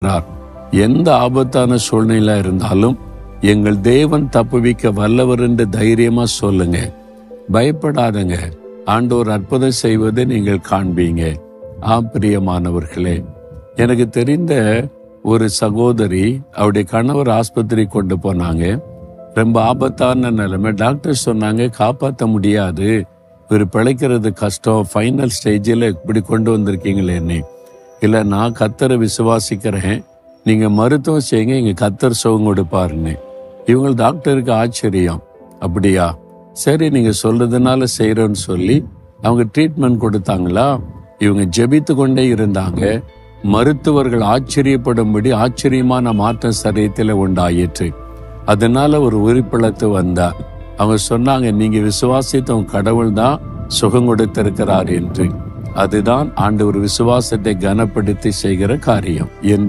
இருக்கிறார். எந்த ஆபத்தான சூழ்நிலை இருந்தாலும் எங்கள் தேவன் தப்புவிக்க வல்லவர் என்று தைரியமா சொல்லுங்க. பயப்படாதங்க. ஆண்டவர் அற்புதம் செய்வதை நீங்கள் காண்பீங்க. பிரியமானவர்களே, எனக்கு தெரிந்த ஒரு சகோதரி, அவருடைய கணவர் ஆஸ்பத்திரி கொண்டு போனாங்க. ரொம்ப ஆபத்தான நிலைமை. டாக்டர் சொன்னாங்க காப்பாற்ற முடியாது, இவர் பிழைக்கிறது கஷ்டம், ஃபைனல் ஸ்டேஜில் இப்படி கொண்டு வந்திருக்கீங்களேன்னு. இல்லை, நான் கர்த்தரை விசுவாசிக்கிறேன், நீங்கள் மருத்துவம் செய்யுங்க, இங்கே கர்த்தர் சுகம் கொடுப்பாருன்னு. இவங்க டாக்டருக்கு ஆச்சரியம். அப்படியா, சரி நீங்கள் சொல்றதுனால செய்கிறோன்னு சொல்லி அவங்க ட்ரீட்மெண்ட் கொடுத்தாங்களா. இவங்க ஜெபித்து கொண்டே இருந்தாங்க. மருத்துவர்கள் ஆச்சரியப்படும்படி ஆச்சரியமான மாற்றம் சரீரத்தில் உண்டாயிற்று. அதனால ஒரு உயிர்ப்பிழத்து வந்தார். அவங்க சொன்னாங்க, நீங்க விசுவாசித்த உங்க கடவுள் தான் சுகம் கொடுத்திருக்கிறார் என்று. அதுதான் ஆண்டவர் விசுவாசத்தை கனப்படுத்தி செய்கிற காரியம். என்